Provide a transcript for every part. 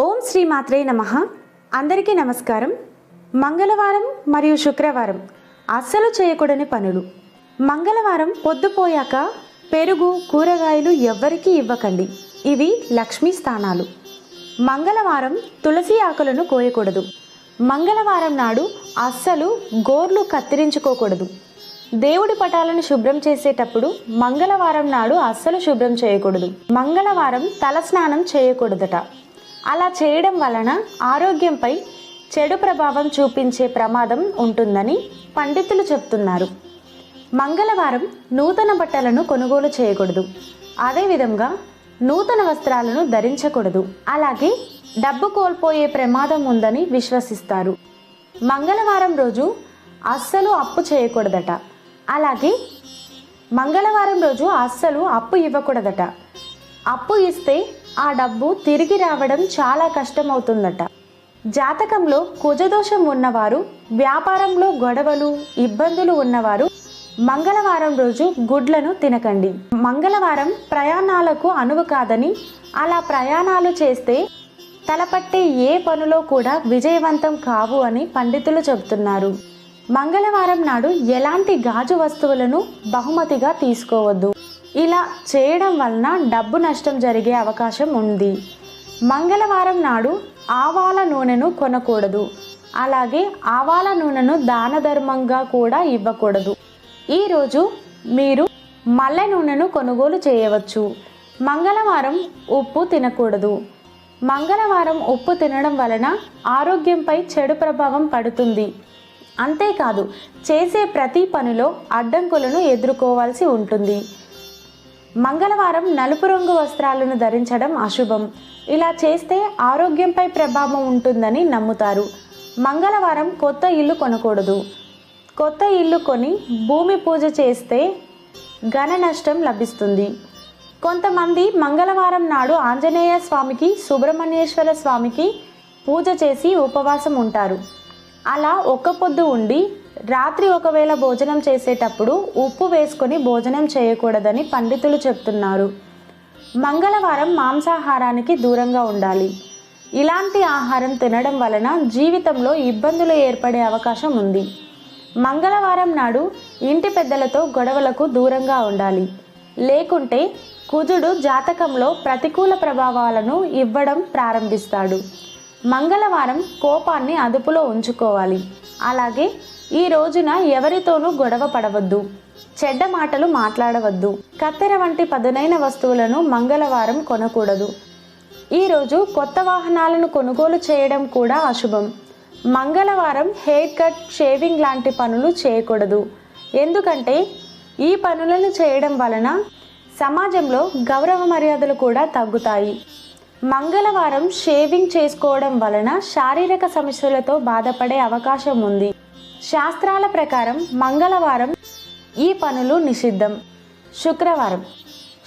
ఓం శ్రీ మాత్రే నమః. అందరికీ నమస్కారం. మంగళవారం మరియు శుక్రవారం అస్సలు చేయకూడని పనులు. మంగళవారం పొద్దుపోయాక పెరుగు, కూరగాయలు ఎవ్వరికీ ఇవ్వకండి. ఇవి లక్ష్మీ స్థానాలు. మంగళవారం తులసి ఆకులను కోయకూడదు. మంగళవారం నాడు అస్సలు గోర్లు కత్తిరించుకోకూడదు. దేవుడి పటాలను శుభ్రం చేసేటప్పుడు మంగళవారం నాడు అస్సలు శుభ్రం చేయకూడదు. మంగళవారం తలస్నానం చేయకూడదట. అలా చేయడం వలన ఆరోగ్యంపై చెడు ప్రభావం చూపించే ప్రమాదం ఉంటుందని పండితులు చెప్తున్నారు. మంగళవారం నూతన బట్టలను కొనుగోలు చేయకూడదు. అదేవిధంగా నూతన వస్త్రాలను ధరించకూడదు. అలాగే డబ్బు కోల్పోయే ప్రమాదం ఉందని విశ్వసిస్తారు. మంగళవారం రోజు అస్సలు అప్పు చేయకూడదట. అలాగే మంగళవారం రోజు అస్సలు అప్పు ఇవ్వకూడదట. అప్పు ఇస్తే ఆ డబ్బు తిరిగి రావడం చాలా కష్టమవుతుందట. జాతకంలో కుజదోషం ఉన్నవారు, వ్యాపారంలో గొడవలు, ఇబ్బందులు ఉన్నవారు మంగళవారం రోజు గుడ్లను తినకండి. మంగళవారం ప్రయాణాలకు అనువు కాదని, అలా ప్రయాణాలు చేస్తే తలపట్టే ఏ పనులో కూడా విజయవంతం కావు అని పండితులు చెబుతున్నారు. మంగళవారం నాడు ఎలాంటి గాజు వస్తువులను బహుమతిగా తీసుకోవద్దు. ఇలా చేయడం వలన డబ్బు నష్టం జరిగే అవకాశం ఉంది. మంగళవారం నాడు ఆవాల నూనెను కొనకూడదు. అలాగే ఆవాల నూనెను దాన ధర్మంగా కూడా ఇవ్వకూడదు. ఈరోజు మీరు మల్లె నూనెను కొనుగోలు చేయవచ్చు. మంగళవారం ఉప్పు తినకూడదు. మంగళవారం ఉప్పు తినడం వలన ఆరోగ్యంపై చెడు ప్రభావం పడుతుంది. అంతేకాదు, చేసే ప్రతి పనిలో అడ్డంకులను ఎదుర్కోవాల్సి ఉంటుంది. మంగళవారం నలుపు రంగు వస్త్రాలను ధరించడం అశుభం. ఇలా చేస్తే ఆరోగ్యంపై ప్రభావం ఉంటుందని నమ్ముతారు. మంగళవారం కొత్త ఇల్లు కొనకూడదు. కొత్త ఇల్లు కొని భూమి పూజ చేస్తే ఘన నష్టం లభిస్తుంది. కొంతమంది మంగళవారం నాడు ఆంజనేయ స్వామికి, సుబ్రహ్మణ్యేశ్వర స్వామికి పూజ చేసి ఉపవాసం ఉంటారు. అలా ఒక్క పొద్దు ఉండి రాత్రి ఒకవేళ భోజనం చేసేటప్పుడు ఉప్పు వేసుకొని భోజనం చేయకూడదని పండితులు చెప్తున్నారు. మంగళవారం మాంసాహారానికి దూరంగా ఉండాలి. ఇలాంటి ఆహారం తినడం వలన జీవితంలో ఇబ్బందులు ఏర్పడే అవకాశం ఉంది. మంగళవారం నాడు ఇంటి పెద్దలతో గొడవలకు దూరంగా ఉండాలి. లేకుంటే కుజుడు జాతకంలో ప్రతికూల ప్రభావాలను ఇవ్వడం ప్రారంభిస్తాడు. మంగళవారం కోపాన్ని అదుపులో ఉంచుకోవాలి. అలాగే ఈ రోజున ఎవరితోనూ గొడవ పడవద్దు. చెడ్డ మాటలు మాట్లాడవద్దు. కత్తెర వంటి పదునైన వస్తువులను మంగళవారం కొనకూడదు. ఈరోజు కొత్త వాహనాలను కొనుగోలు చేయడం కూడా అశుభం. మంగళవారం హెయిర్ కట్, షేవింగ్ లాంటి పనులు చేయకూడదు. ఎందుకంటే ఈ పనులను చేయడం వలన సమాజంలో గౌరవ మర్యాదలు కూడా తగ్గుతాయి. మంగళవారం షేవింగ్ చేసుకోవడం వలన శారీరక సమస్యలతో బాధపడే అవకాశం ఉంది. శాస్త్రాల ప్రకారం మంగళవారం ఈ పనులు నిషిద్ధం.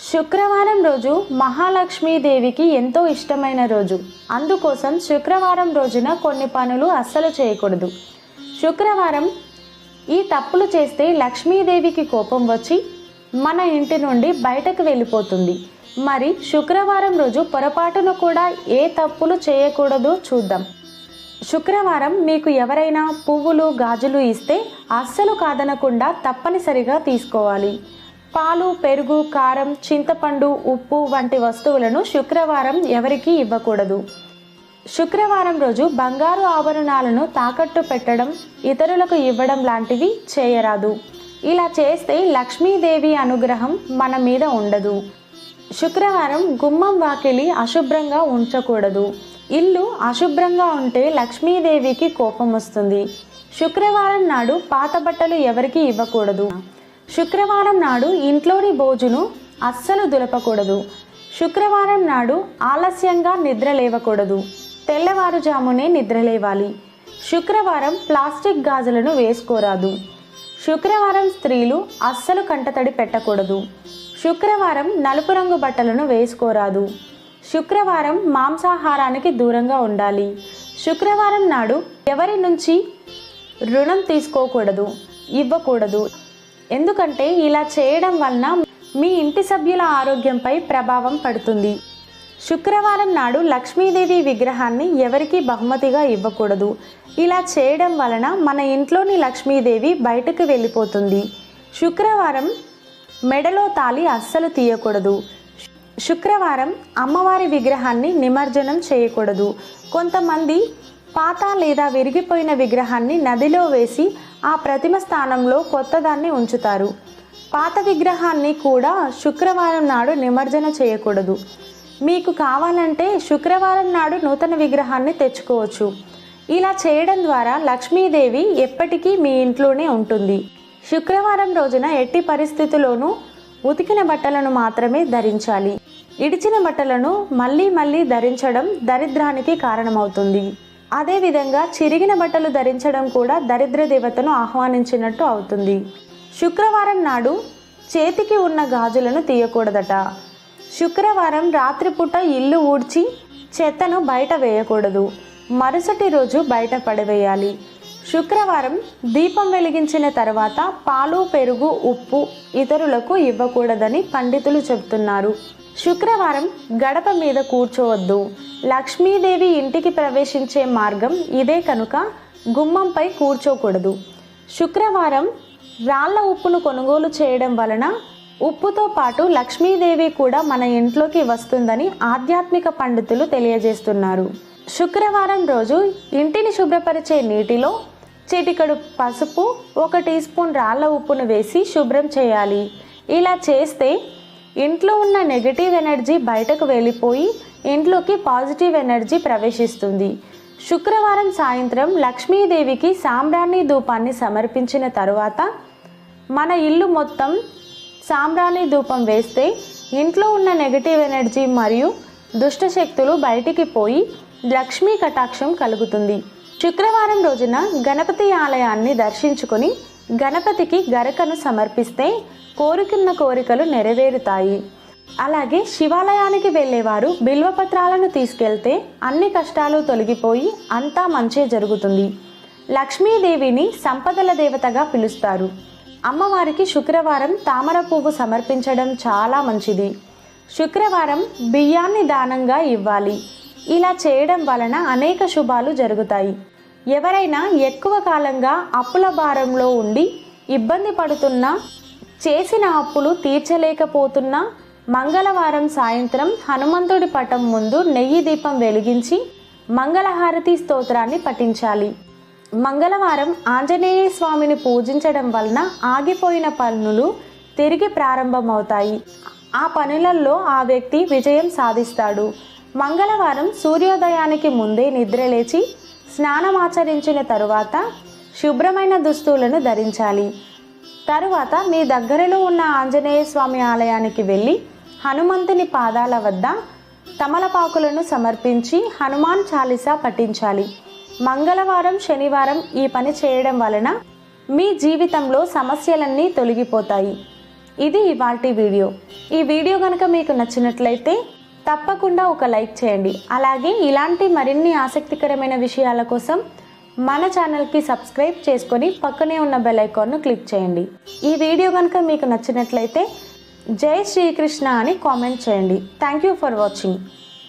శుక్రవారం రోజు మహాలక్ష్మీదేవికి ఎంతో ఇష్టమైన రోజు. అందుకోసం శుక్రవారం రోజున కొన్ని పనులు అస్సలు చేయకూడదు. శుక్రవారం ఈ తప్పులు చేస్తే లక్ష్మీదేవికి కోపం వచ్చి మన ఇంటి నుండి బయటకు వెళ్ళిపోతుంది. మరి శుక్రవారం రోజు పొరపాటును కూడా ఏ తప్పులు చేయకూడదో చూద్దాం. శుక్రవారం మీకు ఎవరైనా పువ్వులు, గాజులు ఇస్తే అస్సలు కాదనకుండా తప్పనిసరిగా తీసుకోవాలి. పాలు, పెరుగు, కారం, చింతపండు, ఉప్పు వంటి వస్తువులను శుక్రవారం ఎవరికీ ఇవ్వకూడదు. శుక్రవారం రోజు బంగారు ఆభరణాలను తాకట్టు పెట్టడం, ఇతరులకు ఇవ్వడం లాంటివి చేయరాదు. ఇలా చేస్తే లక్ష్మీదేవి అనుగ్రహం మన మీద ఉండదు. శుక్రవారం గుమ్మం, వాకిలి అశుభ్రంగా ఉంచకూడదు. ఇల్లు అశుభ్రంగా ఉంటే లక్ష్మీదేవికి కోపం వస్తుంది. శుక్రవారం నాడు పాత బట్టలు ఎవరికి ఇవ్వకూడదు. శుక్రవారం నాడు ఇంట్లోని బోజును అస్సలు దులపకూడదు. శుక్రవారం నాడు ఆలస్యంగా నిద్ర లేవకూడదు. తెల్లవారుజామునే నిద్రలేవాలి. శుక్రవారం ప్లాస్టిక్ గాజులను వేసుకోరాదు. శుక్రవారం స్త్రీలు అస్సలు కంటతడి పెట్టకూడదు. శుక్రవారం నలుపు రంగు బట్టలను వేసుకోరాదు. శుక్రవారం మాంసాహారానికి దూరంగా ఉండాలి. శుక్రవారం నాడు ఎవరి నుంచి రుణం తీసుకోకూడదు, ఇవ్వకూడదు. ఎందుకంటే ఇలా చేయడం వలన మీ ఇంటి సభ్యుల ఆరోగ్యంపై ప్రభావం పడుతుంది. శుక్రవారం నాడు లక్ష్మీదేవి విగ్రహాన్ని ఎవరికీ బహుమతిగా ఇవ్వకూడదు. ఇలా చేయడం వలన మన ఇంట్లోని లక్ష్మీదేవి బయటకు వెళ్ళిపోతుంది. శుక్రవారం మెడలో తాళి అస్సలు తీయకూడదు. శుక్రవారం అమ్మవారి విగ్రహాన్ని నిమజ్జనం చేయకూడదు. కొంతమంది పాత లేదా విరిగిపోయిన విగ్రహాన్ని నదిలో వేసి ఆ ప్రతిమ స్థానంలో కొత్తదాన్ని ఉంచుతారు. పాత విగ్రహాన్ని కూడా శుక్రవారం నాడు నిమజ్జన చేయకూడదు. మీకు కావాలంటే శుక్రవారం నాడు నూతన విగ్రహాన్ని తెచ్చుకోవచ్చు. ఇలా చేయడం ద్వారా లక్ష్మీదేవి ఎప్పటికీ మీ ఇంట్లోనే ఉంటుంది. శుక్రవారం రోజున ఎట్టి పరిస్థితుల్లోనూ ఉతికిన బట్టలను మాత్రమే ధరించాలి. ఇడిచిన బట్టలను మళ్ళీ మళ్ళీ ధరించడం దరిద్రానికి కారణమవుతుంది. అదేవిధంగా చిరిగిన బట్టలు ధరించడం కూడా దరిద్ర దేవతను ఆహ్వానించినట్టు అవుతుంది. శుక్రవారం నాడు చేతికి ఉన్న గాజులను తీయకూడదట. శుక్రవారం రాత్రిపూట ఇల్లు ఊడ్చి చెత్తను బయట వేయకూడదు. మరుసటి రోజు బయట పడవేయాలి. శుక్రవారం దీపం వెలిగించిన తర్వాత పాలు, పెరుగు, ఉప్పు ఇతరులకు ఇవ్వకూడదని పండితులు చెబుతున్నారు. శుక్రవారం గడప మీద కూర్చోవద్దు. లక్ష్మీదేవి ఇంటికి ప్రవేశించే మార్గం ఇదే కనుక గుమ్మంపై కూర్చోకూడదు. శుక్రవారం రాళ్ల ఉప్పును కొనుగోలు చేయడం వలన ఉప్పుతో పాటు లక్ష్మీదేవి కూడా మన ఇంట్లోకి వస్తుందని ఆధ్యాత్మిక పండితులు తెలియజేస్తున్నారు. శుక్రవారం రోజు ఇంటిని శుభ్రపరిచే నీటిలో చిటికెడు పసుపు, 1 టీ స్పూన్ రాళ్ల ఉప్పును వేసి శుభ్రం చేయాలి. ఇలా చేస్తే ఇంట్లో ఉన్న నెగటివ్ ఎనర్జీ బయటకు వెళ్ళిపోయి ఇంట్లోకి పాజిటివ్ ఎనర్జీ ప్రవేశిస్తుంది. శుక్రవారం సాయంత్రం లక్ష్మీదేవికి సాంబ్రాణి ధూపాన్ని సమర్పించిన తరువాత మన ఇల్లు మొత్తం సాంబ్రాణి ధూపం వేస్తే ఇంట్లో ఉన్న నెగటివ్ ఎనర్జీ మరియు దుష్టశక్తులు బయటికి పోయి లక్ష్మీ కటాక్షం కలుగుతుంది. శుక్రవారం రోజున గణపతి ఆలయాన్ని దర్శించుకొని గణపతికి గరకను సమర్పిస్తే కోరుకున్న కోరికలు నెరవేరుతాయి. అలాగే శివాలయానికి వెళ్ళేవారు బిల్వపత్రాలను తీసుకెళ్తే అన్ని కష్టాలు తొలగిపోయి అంతా మంచే జరుగుతుంది. లక్ష్మీదేవిని సంపదల దేవతగా పిలుస్తారు. అమ్మవారికి శుక్రవారం తామర పువ్వు సమర్పించడం చాలా మంచిది. శుక్రవారం బియ్యాన్ని దానంగా ఇవ్వాలి. ఇలా చేయడం వలన అనేక శుభాలు జరుగుతాయి. ఎవరైనా ఎక్కువ కాలంగా అప్పుల భారంలో ఉండి ఇబ్బంది పడుతున్నా, చేసిన అప్పులు తీర్చలేకపోతున్నా మంగళవారం సాయంత్రం హనుమంతుడి పటం ముందు నెయ్యి దీపం వెలిగించి మంగళహారతి స్తోత్రాన్ని పఠించాలి. మంగళవారం ఆంజనేయ స్వామిని పూజించడం వలన ఆగిపోయిన పనులు తిరిగి ప్రారంభమవుతాయి. ఆ పనులలో ఆ వ్యక్తి విజయం సాధిస్తాడు. మంగళవారం సూర్యోదయానికి ముందే నిద్రలేచి స్నానమాచరించిన తరువాత శుభ్రమైన దుస్తులను ధరించాలి. తరువాత మీ దగ్గరలో ఉన్న ఆంజనేయ స్వామి ఆలయానికి వెళ్ళి హనుమంతుని పాదాల వద్ద తమలపాకులను సమర్పించి హనుమాన్ చాలీసా పఠించాలి. మంగళవారం, శనివారం ఈ పని చేయడం వలన మీ జీవితంలో సమస్యలన్నీ తొలగిపోతాయి. ఇది ఇవాల్టి వీడియో. ఈ వీడియో కనుక మీకు నచ్చినట్లయితే తప్పకుండా ఒక లైక్ చేయండి. అలాగే ఇలాంటి మరిన్ని ఆసక్తికరమైన విషయాల కోసం మన ఛానల్కి సబ్స్క్రైబ్ చేసుకొని పక్కనే ఉన్న బెల్ ఐకాన్ను క్లిక్ చేయండి. ఈ వీడియో కనుక మీకు నచ్చినట్లయితే జై శ్రీకృష్ణ అని కామెంట్ చేయండి. Thank you for watching.